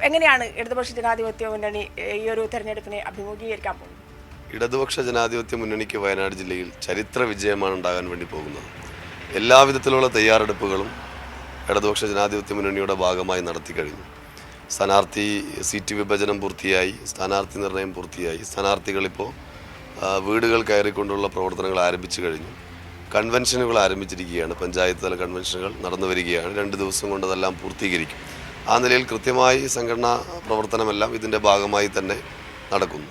എങ്ങനെയാണ് ഇടതുപക്ഷ ജനാധിപത്യ മുന്നണി ഈ ഒരു തെരഞ്ഞെടുപ്പിനെ അഭിമുഖീകരിക്കാൻ പോകുന്നത്? ഇടതുപക്ഷ ജനാധിപത്യ മുന്നണിക്ക് വയനാട് ജില്ലയിൽ ചരിത്ര വിജയമാണ് ഉണ്ടാകാൻ വേണ്ടി പോകുന്നത്. എല്ലാവിധത്തിലുള്ള തയ്യാറെടുപ്പുകളും ഇടതുപക്ഷ ജനാധിപത്യ മുന്നണിയുടെ ഭാഗമായി നടത്തി കഴിഞ്ഞു. സ്ഥാനാർത്ഥി സീറ്റ് വിഭജനം പൂർത്തിയായി, സ്ഥാനാർത്ഥി നിർണയം പൂർത്തിയായി. സ്ഥാനാർത്ഥികളിപ്പോൾ വീടുകൾ കയറിക്കൊണ്ടുള്ള പ്രവർത്തനങ്ങൾ ആരംഭിച്ചു കഴിഞ്ഞു. കൺവെൻഷനുകൾ ആരംഭിച്ചിരിക്കുകയാണ്. പഞ്ചായത്ത് തല കൺവെൻഷനുകൾ നടന്നു വരികയാണ്. 2 ദിവസം കൊണ്ട് അതെല്ലാം പൂർത്തീകരിക്കും. ആ നിലയിൽ കൃത്യമായി സംഘടനാ പ്രവർത്തനമെല്ലാം ഇതിൻ്റെ ഭാഗമായി തന്നെ നടക്കുന്നു.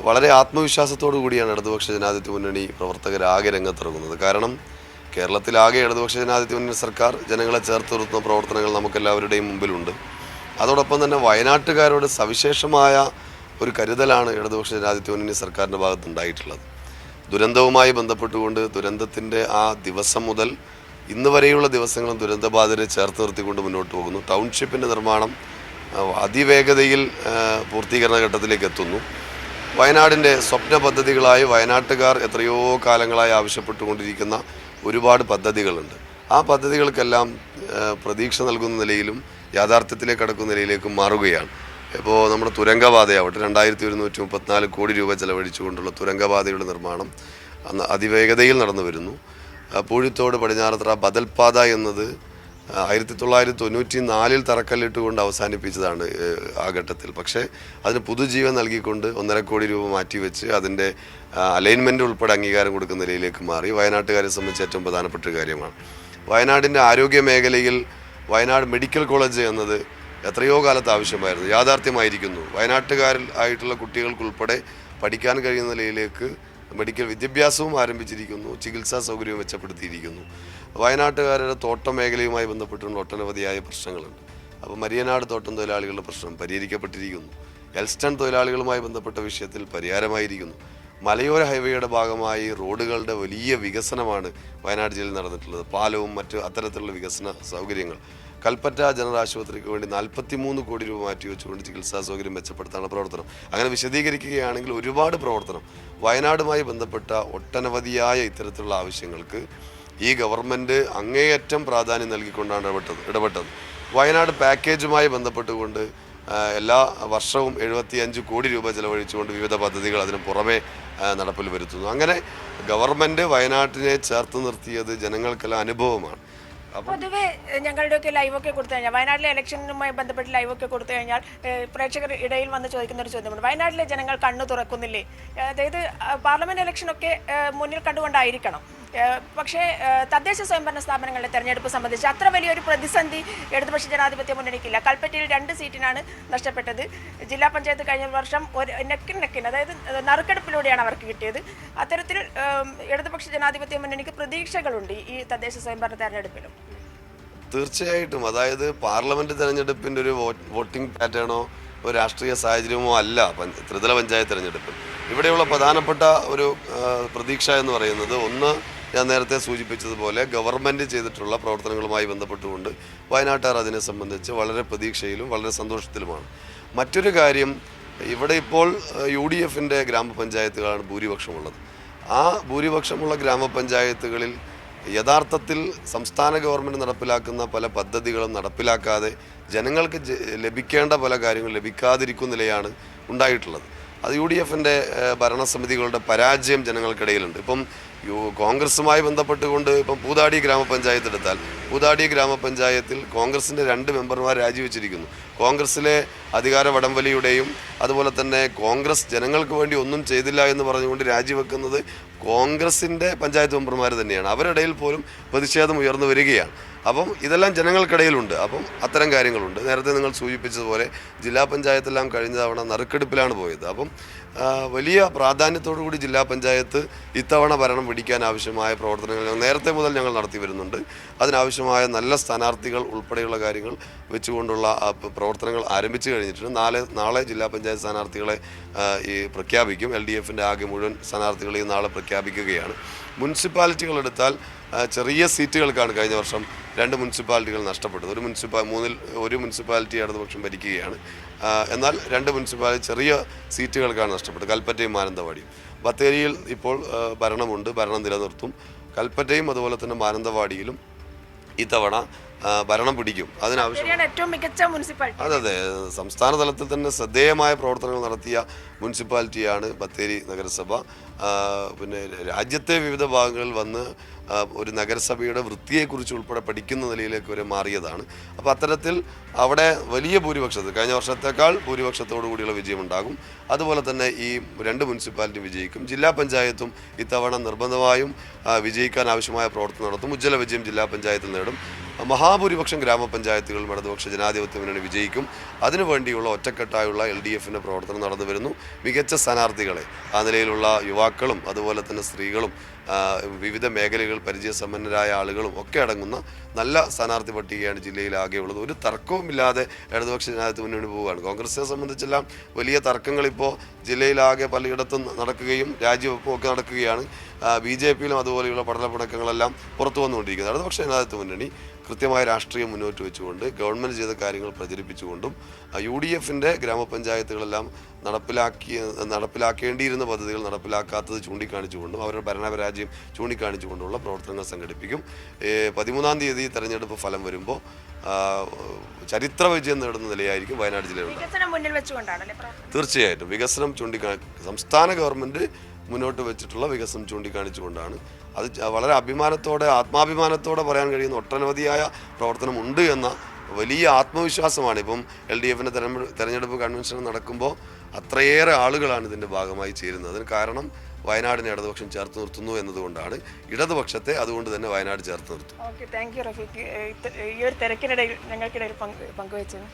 വളരെ ആത്മവിശ്വാസത്തോടു കൂടിയാണ് ഇടതുപക്ഷ ജനാധിപത്യ മുന്നണി പ്രവർത്തകരാകെ രംഗത്തിറങ്ങുന്നത്. കാരണം കേരളത്തിലാകെ ഇടതുപക്ഷ ജനാധിപത്യ മുന്നണി സർക്കാർ ജനങ്ങളെ ചേർത്ത് നിർത്തുന്ന പ്രവർത്തനങ്ങൾ നമുക്കെല്ലാവരുടെയും മുമ്പിലുണ്ട്. അതോടൊപ്പം തന്നെ വയനാട്ടുകാരോട് സവിശേഷമായ ഒരു കരുതലാണ് ഇടതുപക്ഷ ജനാധിപത്യ മുന്നണി സർക്കാരിൻ്റെ ഭാഗത്തുണ്ടായിട്ടുള്ളത്. ദുരന്തവുമായി ബന്ധപ്പെട്ടുകൊണ്ട് ദുരന്തത്തിൻ്റെ ആ ദിവസം മുതൽ ഇന്ന് വരെയുള്ള ദിവസങ്ങളും ദുരന്തബാധിതരെ ചേർത്ത് നിർത്തിക്കൊണ്ട് മുന്നോട്ട് പോകുന്നു. ടൗൺഷിപ്പിൻ്റെ നിർമ്മാണം അതിവേഗതയിൽ പൂർത്തീകരണ ഘട്ടത്തിലേക്ക് എത്തുന്നു. വയനാടിൻ്റെ സ്വപ്ന പദ്ധതികളായി വയനാട്ടുകാർ എത്രയോ കാലങ്ങളായി ആവശ്യപ്പെട്ടുകൊണ്ടിരിക്കുന്ന ഒരുപാട് പദ്ധതികളുണ്ട്. ആ പദ്ധതികൾക്കെല്ലാം പ്രതീക്ഷ നൽകുന്ന നിലയിലും യാഥാർത്ഥ്യത്തിലേക്ക് കടക്കുന്ന നിലയിലേക്കും മാറുകയാണ്. ഇപ്പോൾ നമ്മുടെ തുരങ്കപാതയാവട്ടെ 2134 കോടി രൂപ ചെലവഴിച്ചുകൊണ്ടുള്ള തുരങ്കപാതയുടെ നിർമ്മാണം അതിവേഗതയിൽ നടന്നു വരുന്നു. പൂഴിത്തോട് പടിഞ്ഞാറത്തറ ബദൽപാത എന്നത് 1994 തറക്കല്ലിട്ടുകൊണ്ട് അവസാനിപ്പിച്ചതാണ് ആ ഘട്ടത്തിൽ. പക്ഷേ അതിന് പുതുജീവൻ നൽകിക്കൊണ്ട് 1.5 കോടി രൂപ മാറ്റിവെച്ച് അതിൻ്റെ അലൈൻമെൻറ്റ് ഉൾപ്പെടെ അംഗീകാരം കൊടുക്കുന്ന നിലയിലേക്ക് മാറി. വയനാട്ടുകാരെ സംബന്ധിച്ച് ഏറ്റവും പ്രധാനപ്പെട്ട ഒരു കാര്യമാണ്. വയനാടിൻ്റെ ആരോഗ്യ മേഖലയിൽ വയനാട് മെഡിക്കൽ കോളേജ് എന്നത് എത്രയോ കാലത്ത് ആവശ്യമായിരുന്നു, യാഥാർത്ഥ്യമായിരിക്കുന്നു. വയനാട്ടുകാരിൽ ആയിട്ടുള്ള കുട്ടികൾക്കുൾപ്പെടെ പഠിക്കാൻ കഴിയുന്ന നിലയിലേക്ക് മെഡിക്കൽ വിദ്യാഭ്യാസവും ആരംഭിച്ചിരിക്കുന്നു. ചികിത്സാ സൗകര്യവും മെച്ചപ്പെടുത്തിയിരിക്കുന്നു. വയനാട്ടുകാരുടെ തോട്ട മേഖലയുമായി ബന്ധപ്പെട്ടുള്ള ഒട്ടനവധിയായ പ്രശ്നങ്ങളുണ്ട്. അപ്പോൾ മരിയനാട് തോട്ടം തൊഴിലാളികളുടെ പ്രശ്നം പരിഹരിക്കപ്പെട്ടിരിക്കുന്നു. എൽസ്റ്റൺ തൊഴിലാളികളുമായി ബന്ധപ്പെട്ട വിഷയത്തിൽ പരിഹാരമായിരിക്കുന്നു. മലയോര ഹൈവേയുടെ ഭാഗമായി റോഡുകളുടെ വലിയ വികസനമാണ് വയനാട് ജില്ലയിൽ നടന്നിട്ടുള്ളത്. പാലവും മറ്റ് അത്തരത്തിലുള്ള വികസന സൗകര്യങ്ങൾ. കൽപ്പറ്റ ജനറൽ ആശുപത്രിക്ക് വേണ്ടി 43 കോടി രൂപ മാറ്റിവെച്ചുകൊണ്ട് ചികിത്സാ സൗകര്യം മെച്ചപ്പെടുത്താനുള്ള പ്രവർത്തനം. അങ്ങനെ വിശദീകരിക്കുകയാണെങ്കിൽ ഒരുപാട് പ്രവർത്തനം വയനാടുമായി ബന്ധപ്പെട്ട ഒട്ടനവധിയായ ഇത്തരത്തിലുള്ള ആവശ്യങ്ങൾക്ക് ഈ ഗവൺമെൻറ് അങ്ങേയറ്റം പ്രാധാന്യം നൽകിക്കൊണ്ടാണ് ഇടപെട്ടത്. വയനാട് പാക്കേജുമായി ബന്ധപ്പെട്ടുകൊണ്ട് എല്ലാ വർഷവും 75 കോടി രൂപ ചെലവഴിച്ചുകൊണ്ട് വിവിധ പദ്ധതികൾ അതിന് പുറമെ നടപ്പിൽ വരുത്തുന്നു. അങ്ങനെ ഗവൺമെൻറ് വയനാട്ടിനെ ചേർത്ത് നിർത്തിയത് ജനങ്ങൾക്കെല്ലാം അനുഭവമാണ്. പൊതുവെ ഞങ്ങളുടെയൊക്കെ ലൈവൊക്കെ കൊടുത്തു കഴിഞ്ഞാൽ വയനാട്ടിലെ ഇലക്ഷനുമായി ബന്ധപ്പെട്ട് ലൈവൊക്കെ കൊടുത്തു കഴിഞ്ഞാൽ പ്രേക്ഷകർ ഇടയിൽ വന്ന് ചോദിക്കുന്ന ഒരു ചോദ്യമുണ്ട്. വയനാട്ടിലെ ജനങ്ങൾ കണ്ണു തുറക്കുന്നില്ലേ? അതായത് പാർലമെന്റ് ഇലക്ഷനൊക്കെ മുന്നിൽ കണ്ടുകൊണ്ടായിരിക്കണം. പക്ഷേ തദ്ദേശ സ്വയംഭരണ സ്ഥാപനങ്ങളുടെ തെരഞ്ഞെടുപ്പ് സംബന്ധിച്ച് അത്ര വലിയൊരു പ്രതിസന്ധി ഇടതുപക്ഷ ജനാധിപത്യ മുന്നണിക്കില്ല. കൽപ്പറ്റയിൽ 2 സീറ്റിനാണ് നഷ്ടപ്പെട്ടത്. ജില്ലാ പഞ്ചായത്ത് കഴിഞ്ഞ വർഷം ഒരു നെക്കിന് അതായത് നറുക്കെടുപ്പിലൂടെയാണ് അവർക്ക് കിട്ടിയത്. അത്തരത്തിൽ ഇടതുപക്ഷ ജനാധിപത്യ മുന്നണിക്ക് പ്രതീക്ഷകളുണ്ട് ഈ തദ്ദേശ സ്വയംഭരണ തെരഞ്ഞെടുപ്പിലും. തീർച്ചയായിട്ടും. അതായത് പാർലമെന്റ് തെരഞ്ഞെടുപ്പിൻ്റെ ഒരു വോട്ടിംഗ് പാറ്റേണോ ഒരു രാഷ്ട്രീയ സാഹചര്യമോ അല്ല ത്രിതല പഞ്ചായത്ത് തെരഞ്ഞെടുപ്പ്. ഇവിടെയുള്ള പ്രധാനപ്പെട്ട ഒരു പ്രതീക്ഷ എന്ന് പറയുന്നത്, ഒന്ന്, ഞാൻ നേരത്തെ സൂചിപ്പിച്ചതുപോലെ ഗവൺമെൻറ് ചെയ്തിട്ടുള്ള പ്രവർത്തനങ്ങളുമായി ബന്ധപ്പെട്ടുകൊണ്ട് വയനാട്ടുകാർ അതിനെ സംബന്ധിച്ച് വളരെ പ്രതീക്ഷയിലും വളരെ സന്തോഷത്തിലുമാണ്. മറ്റൊരു കാര്യം, ഇവിടെ ഇപ്പോൾ UDFൻ്റെ ഗ്രാമപഞ്ചായത്തുകളാണ് ഭൂരിപക്ഷമുള്ളത്. ആ ഭൂരിപക്ഷമുള്ള ഗ്രാമപഞ്ചായത്തുകളിൽ യഥാർത്ഥത്തിൽ സംസ്ഥാന ഗവൺമെൻറ് നടപ്പിലാക്കുന്ന പല പദ്ധതികളും നടപ്പിലാക്കാതെ ജനങ്ങൾക്ക് ലഭിക്കേണ്ട പല കാര്യങ്ങളും ലഭിക്കാതിരിക്കുന്ന നിലയാണ് ഉണ്ടായിട്ടുള്ളത്. അത് UDFൻ്റെ ഭരണസമിതികളുടെ പരാജയം ജനങ്ങൾക്കിടയിലുണ്ട്. ഇപ്പം കോൺഗ്രസുമായി ബന്ധപ്പെട്ടുകൊണ്ട് ഇപ്പം പൂതാടി ഗ്രാമപഞ്ചായത്ത് എടുത്താൽ, പൂതാടി ഗ്രാമപഞ്ചായത്തിൽ കോൺഗ്രസിൻ്റെ 2 മെമ്പർമാർ രാജിവെച്ചിരിക്കുന്നു. കോൺഗ്രസിലെ അധികാര വടംവലിയുടെയും അതുപോലെ തന്നെ കോൺഗ്രസ് ജനങ്ങൾക്ക് വേണ്ടി ഒന്നും ചെയ്തില്ല എന്ന് പറഞ്ഞുകൊണ്ട് രാജിവെക്കുന്നത് കോൺഗ്രസിൻ്റെ പഞ്ചായത്ത് മെമ്പർമാർ തന്നെയാണ്. അവരിടയിൽ പോലും പ്രതിഷേധം ഉയർന്നു വരികയാണ്. അപ്പം ഇതെല്ലാം ജനങ്ങൾക്കിടയിലുണ്ട്. അപ്പം അത്തരം കാര്യങ്ങളുണ്ട്. നേരത്തെ നിങ്ങൾ സൂചിപ്പിച്ചതുപോലെ ജില്ലാ പഞ്ചായത്തെല്ലാം കഴിഞ്ഞ തവണ നറുക്കെടുപ്പിലാണ് പോയത്. അപ്പം വലിയ പ്രാധാന്യത്തോടു കൂടി ജില്ലാ പഞ്ചായത്ത് ഇത്തവണ ഭരണം പിടിക്കാൻ ആവശ്യമായ പ്രവർത്തനങ്ങൾ നേരത്തെ മുതൽ ഞങ്ങൾ നടത്തി വരുന്നുണ്ട്. അതിനാവശ്യമായ നല്ല സ്ഥാനാർത്ഥികൾ ഉൾപ്പെടെയുള്ള കാര്യങ്ങൾ വെച്ചുകൊണ്ടുള്ള പ്രവർത്തനങ്ങൾ ആരംഭിച്ചു കഴിഞ്ഞിട്ടുണ്ട്. നാളെ ജില്ലാ പഞ്ചായത്ത് സ്ഥാനാർത്ഥികളെ പ്രഖ്യാപിക്കും. LDFൻ്റെ ആകെ മുഴുവൻ സ്ഥാനാർത്ഥികളെയും നാളെ പ്രഖ്യാപിക്കുകയാണ്. മുനിസിപ്പാലിറ്റികൾ എടുത്താൽ ചെറിയ സീറ്റുകൾക്കാണ് കഴിഞ്ഞ വർഷം 2 മുനിസിപ്പാലിറ്റികൾ നഷ്ടപ്പെട്ടത്. ഒരു മുനിസിപ്പാലിറ്റി ഇടതുപക്ഷം ഭരിക്കുകയാണ്. എന്നാൽ 2 മുനിസിപ്പാലിറ്റി ചെറിയ സീറ്റുകൾക്കാണ് നഷ്ടപ്പെട്ടത്, കൽപ്പറ്റയും മാനന്തവാടിയും. ബത്തേരിയിൽ ഇപ്പോൾ ഭരണമുണ്ട്, ഭരണം നിലനിർത്തും. കൽപ്പറ്റയും അതുപോലെ തന്നെ മാനന്തവാടിയിലും ഇത്തവണ ഭരണം പിടിക്കും. അതിനാവശ്യം ശരിയാണ്, ഏറ്റവും മികച്ച മുനിസിപ്പാലിറ്റി. അതെ, സംസ്ഥാന തലത്തിൽ തന്നെ ശ്രദ്ധേയമായ പ്രവർത്തനങ്ങൾ നടത്തിയ മുനിസിപ്പാലിറ്റിയാണ് ബത്തേരി നഗരസഭ. പിന്നെ രാജ്യത്തെ വിവിധ ഭാഗങ്ങളിൽ വന്ന് ഒരു നഗരസഭയുടെ വൃത്തിയെക്കുറിച്ച് ഉൾപ്പെടെ പഠിക്കുന്ന നിലയിലേക്ക് വരെ മാറിയതാണ്. അപ്പോൾ അത്തരത്തിൽ അവിടെ വലിയ ഭൂരിപക്ഷത്തിൽ കഴിഞ്ഞ വർഷത്തേക്കാൾ ഭൂരിപക്ഷത്തോടു കൂടിയുള്ള വിജയമുണ്ടാകും. അതുപോലെ തന്നെ ഈ 2 മുനിസിപ്പാലിറ്റി വിജയിക്കും. ജില്ലാ പഞ്ചായത്തും ഇത്തവണ നിർബന്ധമായും വിജയിക്കാൻ ആവശ്യമായ പ്രവർത്തനം നടത്തും. ഉജ്ജ്വല വിജയം ജില്ലാ പഞ്ചായത്തിൽ നേടും. മഹാഭൂരിപക്ഷം ഗ്രാമപഞ്ചായത്തുകളും ഇടതുപക്ഷ ജനാധിപത്യ മുന്നണി വിജയിക്കും. അതിനുവേണ്ടിയുള്ള ഒറ്റക്കെട്ടായുള്ള LDFിൻ്റെ പ്രവർത്തനം നടന്നു വരുന്നു. മികച്ച സ്ഥാനാർത്ഥികളെ ആ നിലയിലുള്ള യുവാക്കളും അതുപോലെ തന്നെ സ്ത്രീകളും വിവിധ മേഖലകൾ പരിചയസമ്പന്നരായ ആളുകളും ഒക്കെ അടങ്ങുന്ന നല്ല സ്ഥാനാർത്ഥി പട്ടികയാണ് ജില്ലയിലാകെയുള്ളത്. ഒരു തർക്കവുമില്ലാതെ ഇടതുപക്ഷ ജനാധിപത്യ മുന്നണി പോവുകയാണ്. കോൺഗ്രസിനെ സംബന്ധിച്ചെല്ലാം വലിയ തർക്കങ്ങൾ ഇപ്പോൾ ജില്ലയിലാകെ പലയിടത്തും നടക്കുകയും രാജ്യവെപ്പും ഒക്കെ നടക്കുകയാണ്. BJPയിലും അതുപോലെയുള്ള പഠനപ്പടക്കങ്ങളെല്ലാം പുറത്തു വന്നുകൊണ്ടിരിക്കുന്നത്. ഇടതുപക്ഷ ജനാധിപത്യ മുന്നണി കൃത്യമായ രാഷ്ട്രീയം മുന്നോട്ട് വെച്ചുകൊണ്ട് ഗവൺമെൻറ് ചെയ്ത കാര്യങ്ങൾ പ്രചരിപ്പിച്ചുകൊണ്ടും UDFിൻ്റെ ഗ്രാമപഞ്ചായത്തുകളെല്ലാം നടപ്പിലാക്കേണ്ടിയിരുന്ന പദ്ധതികൾ നടപ്പിലാക്കാത്തത് ചൂണ്ടിക്കാണിച്ചുകൊണ്ടും അവരുടെ ഭരണപരാജയം ചൂണ്ടിക്കാണിച്ചുകൊണ്ടുള്ള പ്രവർത്തനങ്ങൾ സംഘടിപ്പിക്കും. 13-ാം തീയതി തെരഞ്ഞെടുപ്പ് ഫലം വരുമ്പോൾ ചരിത്ര വിജയം നേടുന്ന നിലയായിരിക്കും വയനാട് ജില്ലയിലുണ്ടാകും. തീർച്ചയായിട്ടും വികസനം സംസ്ഥാന ഗവൺമെൻറ് മുന്നോട്ട് വെച്ചിട്ടുള്ള വികസനം ചൂണ്ടിക്കാണിച്ചുകൊണ്ടാണ്. അത് വളരെ ആത്മാഭിമാനത്തോടെ പറയാൻ കഴിയുന്ന ഒട്ടനവധിയായ പ്രവർത്തനമുണ്ട് എന്ന വലിയ ആത്മവിശ്വാസമാണ്. ഇപ്പം LDFിൻ്റെ തെരഞ്ഞെടുപ്പ് കൺവെൻഷൻ നടക്കുമ്പോൾ അത്രയേറെ ആളുകളാണ് ഇതിൻ്റെ ഭാഗമായി ചേരുന്നത്. അതിന് കാരണം വയനാടിനെ ഇടതുപക്ഷം ചേർത്ത് നിർത്തുന്നു എന്നതുകൊണ്ടാണ്. ഇടതുപക്ഷത്തെ അതുകൊണ്ട് തന്നെ വയനാട് ചേർത്ത് നിർത്തും. ഓക്കെ, താങ്ക് യു റഫീഖ്, ഈ ഒരു തിരക്കിനിടയിൽ ഞങ്ങൾക്കിടയിൽ പങ്കുവച്ചത്.